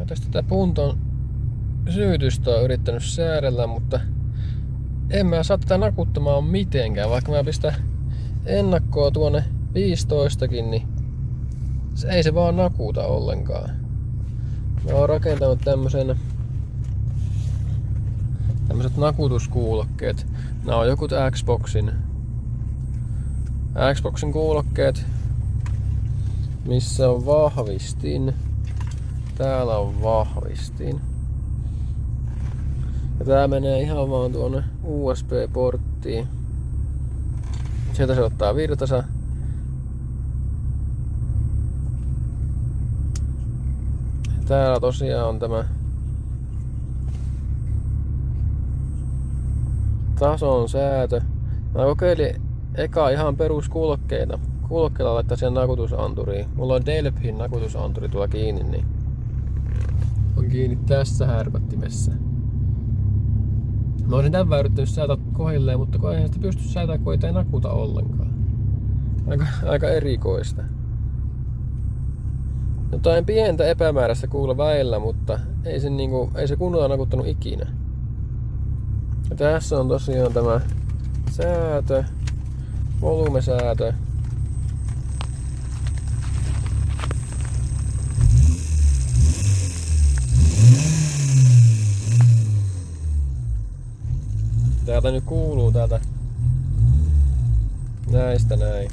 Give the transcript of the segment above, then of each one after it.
tästä tätä punton syytystä on yrittänyt säädellä, mutta en mä saa tätä nakuttamaan mitenkään. Vaikka mä pistän ennakkoa tuonne 15kin, niin ei se vaan nakuta ollenkaan. Mä oon rakentanut tämmöset nakutuskuulokkeet. Nää on jokut Xboxin kuulokkeet, missä on vahvistin. Täällä on vahvistin. Ja tää menee ihan vaan tuonne USB-porttiin. Sieltä se ottaa virtansa. Täällä tosiaan on tämä tason säätö. Mä kokeilin eka ihan peruskuulokkeita. Kuulokkeilla laittaa siihen nakutusanturiin. Mulla on Delphin nakutusanturi tuolla kiinni, niin on kiinni tässä härpättimessä. Mä olisin tämän yrittänyt säätää kohdilleen, mutta kun eihän sitä pysty säätämään, kun ei nakuta ollenkaan. Aika erikoista. Jotain pientä epämääräistä kuulla väillä, mutta ei se kunnolla nakuttanut ikinä. Ja tässä on tosiaan tämä säätö, volyymisäätö. Täältä nyt kuuluu näistä näin.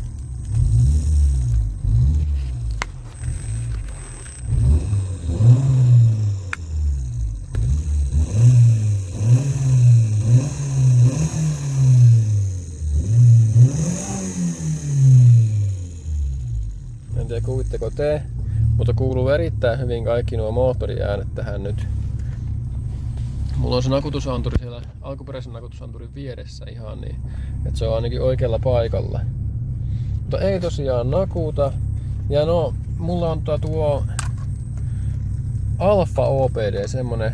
En tiedä kuulitteko te, mutta kuuluu erittäin hyvin kaikki nuo moottoriäänet tähän nyt. Mulla on se nakutusanturi siellä alkuperäisen nakutusanturin vieressä ihan niin, että se on ainakin oikealla paikalla. Mutta ei tosiaan nakuta. Ja no, mulla on tuo Alpha OPD, semmonen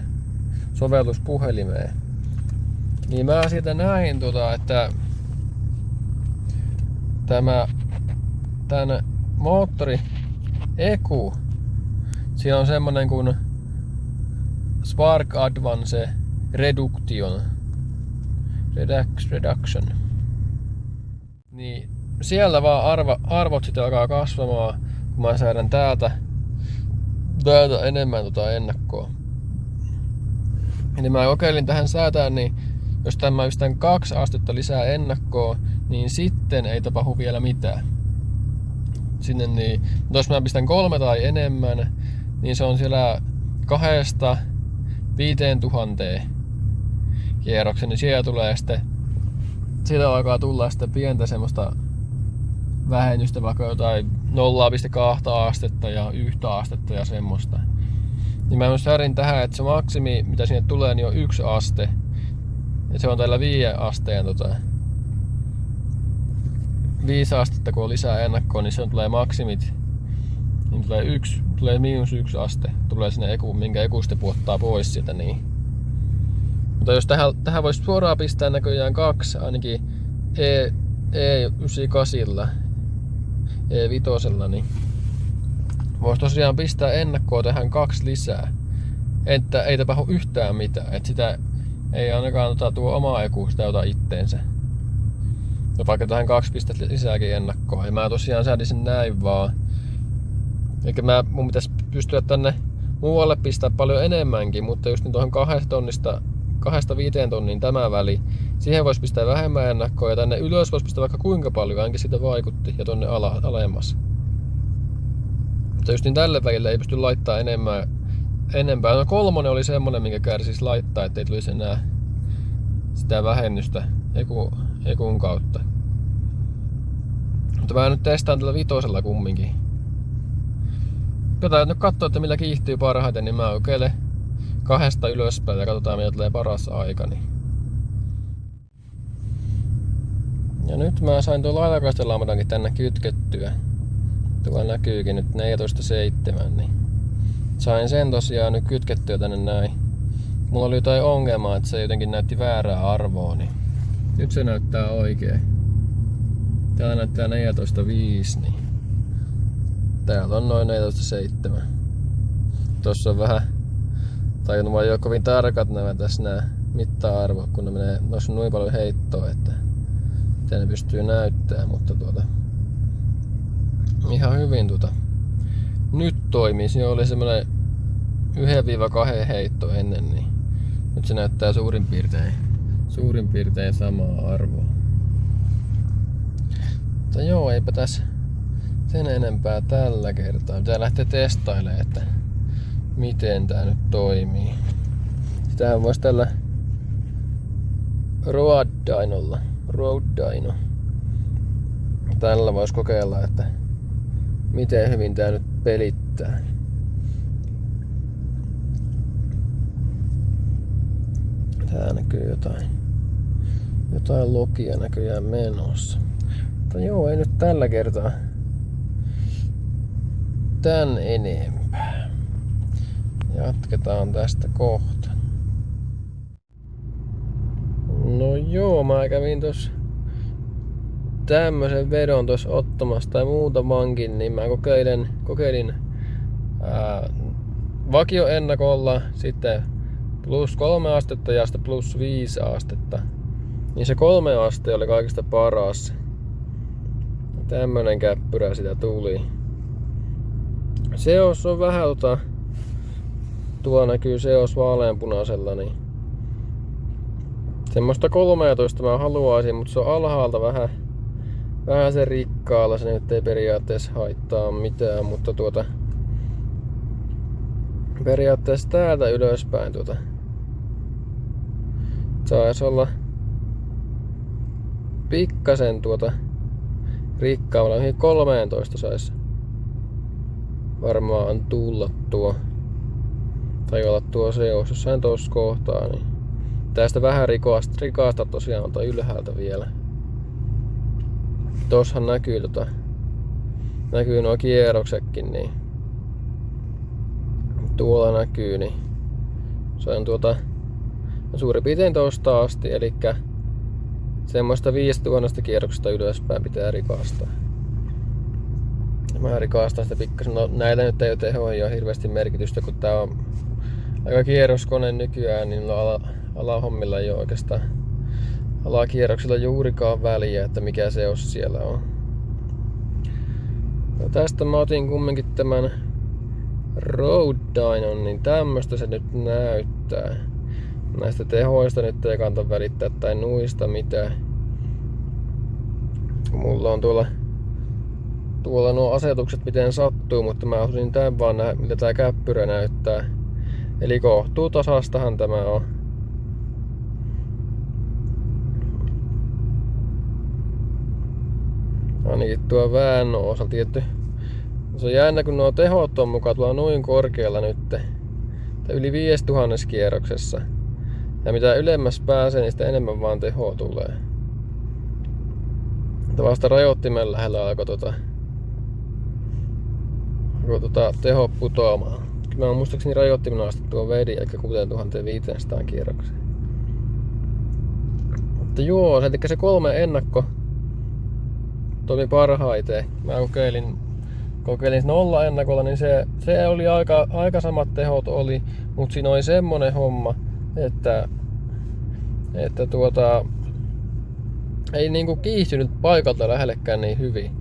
sovellus puhelimeen. Niin mä siitä näin että tän moottori ECU, siinä on semmonen kuin Spark Advance Reduction. Niin siellä vaan arvot sitten alkaa kasvamaan, kun mä säädän täältä enemmän ennakkoa. Eli mä kokeilin tähän säätää, niin jos mä pistän 2 astetta lisää ennakkoa, niin sitten ei tapahdu vielä mitään. Sinne niin, mutta jos mä pistän 3 tai enemmän, niin se on siellä 2-5,000 kierroksen, niin siitä alkaa tulla sitten pientä semmoista vähennystä, vaikka jotain 0,2 astetta ja 1 astetta ja semmoista. Niin mä myös säädin tähän, että se maksimi mitä sinne tulee niin on 1 aste. Ja se on tällä 5 asteen 5 astetta kun on lisää ennakkoa, niin se tulee maksimit. Niin tulee -1 aste. Tulee sinne minkä ECU sitten puottaa pois sieltä niin. Mutta jos tähän voisi suoraan pistää näköjään 2 ainakin E98, E5, niin voisi tosiaan pistää ennakkoa tähän 2 lisää. Että ei tapahdu yhtään mitään. Että sitä ei ainakaan tuo oma ECU sitä ota itteensä. Ja vaikka tähän 2 pistettä lisääkin ennakkoa. Ja mä tosiaan säädin sen näin vaan. Eikä mun pitäisi pystyä tänne muualle pistää paljon enemmänkin, mutta just niin tuohon 2-5 tonniin tämä väli. Siihen voisi pistää vähemmän ennakkoa ja tänne ylös voisi pistää vaikka kuinka paljon, ainakin siitä vaikutti ja tonne alemmas. Mutta just niin tälle välille ei pysty laittaa enempää. No 3 oli semmonen, minkä kärsisi laittaa, ettei tulisi enää sitä vähennystä ECUn kautta. Mutta mä nyt testaan tällä 5 kumminkin. Pitää nyt katsoa, että millä kiihtyy parhaiten, niin mä kokeilen 2 ylöspäin ja katsotaan millä tulee paras aika. Ja nyt mä sain tuon laitakaistelampatankin tänne kytkettyä. Tuolla näkyykin nyt 14.7. Niin sain sen tosiaan nyt kytkettyä tänne näin. Mulla oli jotain ongelmaa, että se jotenkin näytti väärää arvoa. Niin nyt se näyttää oikein. Täällä näyttää 14.5. Niin täällä on noin 14.7. Tossa on vähän Tai ne ei ole kovin tarkat nämä tässä nämä mitta-arvot, kun ne menee noissa noin paljon heittoa, että miten ne pystyy näyttämään, mutta ihan hyvin nyt toimii. Siinä oli semmoinen 1-2 heitto ennen, niin nyt se näyttää suurin piirtein samaa arvoa. Mutta joo, eipä tässä sen enempää tällä kertaa. Pitää lähteä testailemaan, että miten tää nyt toimii. Sitähän voisi tällä Road Dyno. Tällä voisi kokeilla, että miten hyvin tää nyt pelittää. Tää näkyy jotain logia näköjään menossa. Mutta joo, ei nyt tällä kertaa tän enempää. Jatketaan tästä kohta. No joo, mä kävin tossa tämmösen vedon tossa ottamassa tai muutamankin, niin mä kokeilin vakioennakolla sitten +3 astetta ja sitten +5 astetta. Niin se 3 aste oli kaikista paras. Tämmönen käppyrä sitä tuli. Seos on vähän tuo näkyy seos vaaleanpunaisella, niin semmoista 13 mä haluaisin, mutta se on alhaalta vähän se rikkaalla, se nyt ei periaatteessa haittaa mitään, mutta periaatteessa täältä ylöspäin saisi olla pikkasen rikkaalla, mihin 13 saisi varmaan tulla tai olla tuo seos jossain tossa kohtaa, niin tästä vähän rikasta tosiaan ylhäältä vielä. Tossahan näkyy nuo kierroksetkin, niin tuolla näkyy, niin se on suurin piirtein tosta asti, eli semmoista 5000 kierroksesta ylöspäin pitää rikastaa. Mä rikastan sitä pikkasen. No, näitä nyt ei ole tehoja hirveästi merkitystä, kun tää on aika kierroskone nykyään, niin alahommilla ei ole oikeastaan alakierroksilla juurikaan väliä, että mikä seos siellä on. No, tästä mä otin kumminkin tämän Road Dynon, niin tämmöstä se nyt näyttää. Näistä tehoista nyt ei kannata välittää tai nuista mitään. Mulla on tuolla nuo asetukset miten sattuu, mutta mä halusin tämän vaan nähdä, mitä tää käppyrä näyttää. Eli kohtuu tasastahan tämä on. Ainakin tuo väännön osalta tietty. Se on jännä, kun nuo tehot on mukaan tuolla noin korkealla nyt. Tai yli 5000 kierroksessa. Ja mitä ylemmäs pääsee, niin sitä enemmän vaan tehoa tulee. Vasta rajoittimen lähellä alkoi teho putoamaan. Mä muistaakseni rajoittimen asti tuo vedi, eli 6500 kierrokseen. Mutta joo, eli se 3 ennakko toimi parhaiten. Mä kokeilin 0 ennakolla, niin se oli aika samat tehot oli, mutta siinä oli semmonen homma, että ei niinku kiihtynyt paikalta lähellekään niin hyvin.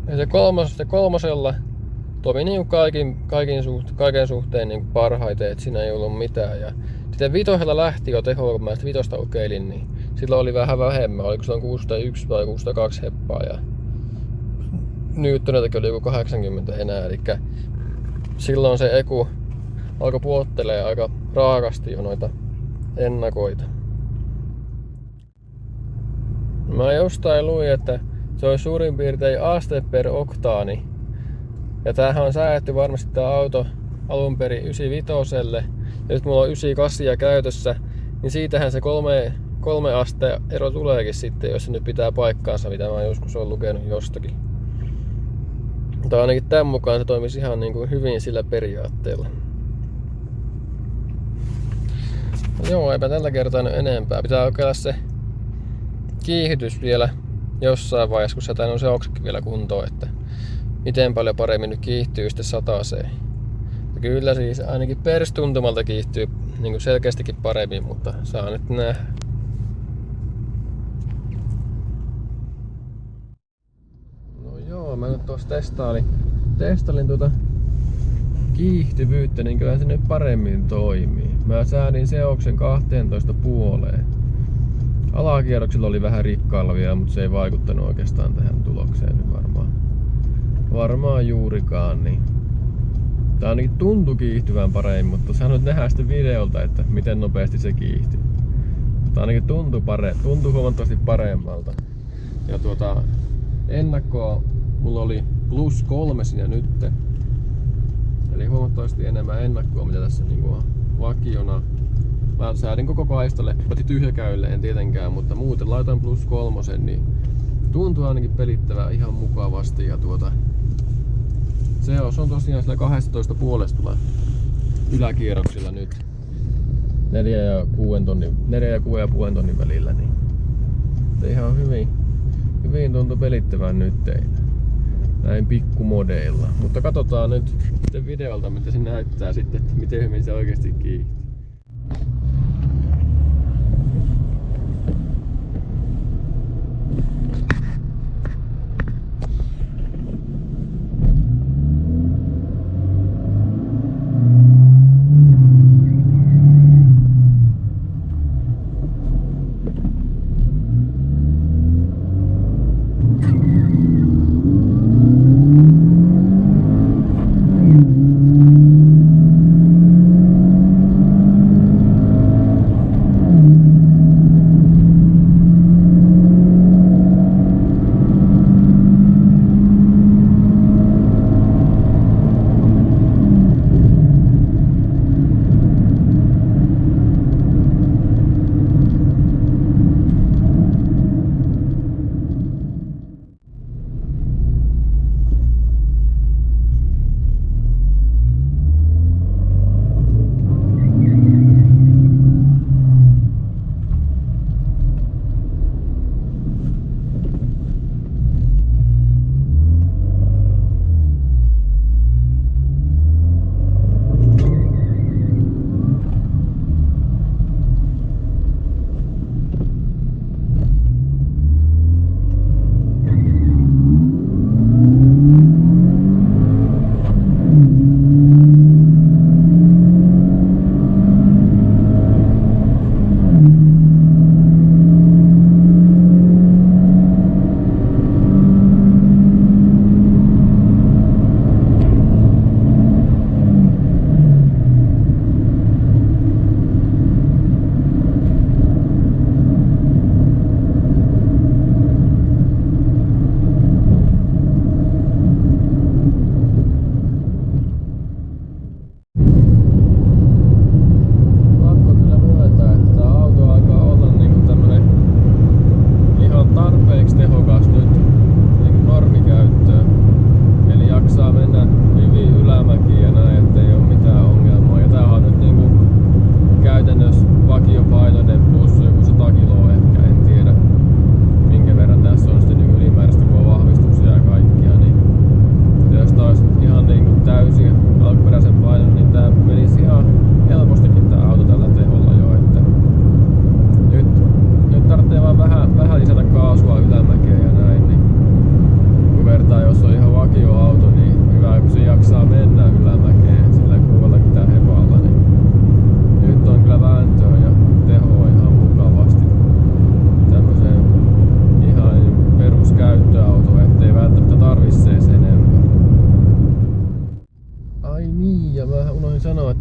Ja se kolmosella toimi niinku kaiken suhteen niinku parhaiten, että siinä ei ollut mitään. Ja sitten vitosella lähti jo tehoa, kun mä sitä vitosta kokeilin, niin silloin oli vähän vähemmän. Oliko se 601 vai 602 heppaa ja newtoniltakin oli joku 80 enää. Eli silloin se Eku alkoi puottelee aika raakasti jo noita ennakoita. Mä jostain luin, että se olisi suurin piirtein aste per oktaani. Ja tämähän on säädetty varmasti tää auto alun perin 95:lle. Ja nyt mulla on 98 käytössä, niin siitähän se 3 asteen ero tuleekin sitten, jos se nyt pitää paikkaansa, mitä mä joskus olen lukenut jostakin. Mutta ainakin tämän mukaan se toimisi ihan niin kuin hyvin sillä periaatteella. No joo, eipä tällä kertaa nyt enempää. Pitää kokeilla se kiihdytys vielä jossain vaiheessa, kun sätään on se oksakin vielä kuntoon, että miten paljon paremmin nyt kiihtyy sitten 100. Ja kyllä siis ainakin perstuntumalta kiihtyy niin selkeästikin paremmin, mutta saa nyt nähdä. No joo, mä nyt tuossa testailin tuota kiihtyvyyttä, niin kyllä se nyt paremmin toimii. Mä säädin seoksen 12,5. Alakierroksilla oli vähän rikkaalla vielä, mutta se ei vaikuttanut oikeastaan tähän tulokseen nyt varmaan juurikaan. Niin. Tää ainakin tuntui kiihtyvän paremmin, mutta sä nyt nähdään sitten videolta, että miten nopeasti se kiihtyy. Mutta ainakin tuntui huomattavasti paremmalta. Ja ennakkoa mulla oli +3 siinä nyt. Eli huomattavasti enemmän ennakkoa, mitä tässä niinku vakiona. Mä säädin koko kaistalle, otin tyhjäkäylle, en tietenkään, mutta muuten laitan +3, niin tuntuu ainakin pelittävää ihan mukavasti. Ja seos on tosiaan sillä 12,5 yläkierroksilla nyt 4 ja 6,5 tonnin välillä. Niin. Ihan hyvin tuntuu pelittävän nyt näin pikkumodeilla. Mutta katsotaan nyt sitten videolta, mitä se näyttää sitten, että miten hyvin se oikeasti kiihtyy.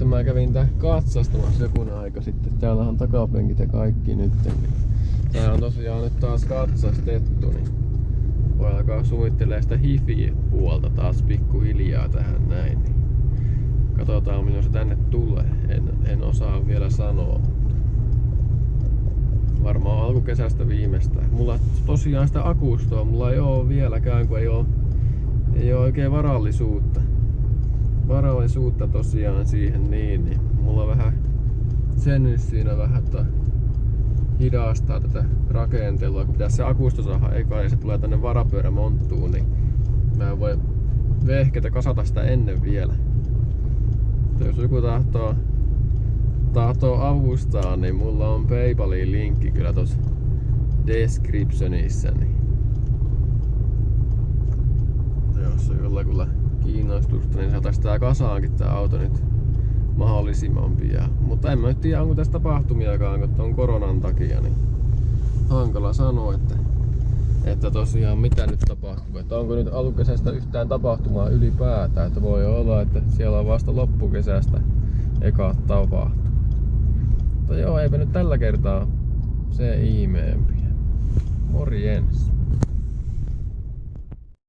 Mä kävin tää katsastamassa joku aika sitten. Täällä on takapenkit ja kaikki nyt. Tää on tosiaan nyt taas katsastettu, niin voi alkaa suunnittelemaan sitä hifi-puolta taas pikkuhiljaa tähän näin. Niin katsotaan milloin se tänne tulee. En osaa vielä sanoa. Varmaan alkukesästä viimeistään. Mulla tosiaan sitä akustoa mulla ei oo vieläkään, kun ei oo oikein varallisuutta tosiaan siihen niin mulla vähän sen nyt siinä vähän hidastaa tätä rakentelua, kun pitäisi se akusto saada eka ja se tulee tänne varapyörämonttuun, niin mä en voi vehkeitä kasata sitä ennen vielä. joku tahtoo avustaa, niin mulla on PayPalin linkki kyllä tossa descriptionissa. Niin jos on jollakulla kiinnostusta, niin saataisiin tää kasaankin tää auto nyt mahdollisimman pian. Mutta en mä nyt tiedä, onko tässä tapahtumiakaan, kun on koronan takia, niin hankala sanoa, että tosiaan mitä nyt tapahtuu. Että onko nyt alkukesästä yhtään tapahtumaa ylipäätään, että voi olla, että siellä on vasta loppukesästä ekat tapahtumat. Mutta joo, eipä nyt tällä kertaa se ihmeempiä. Morjens!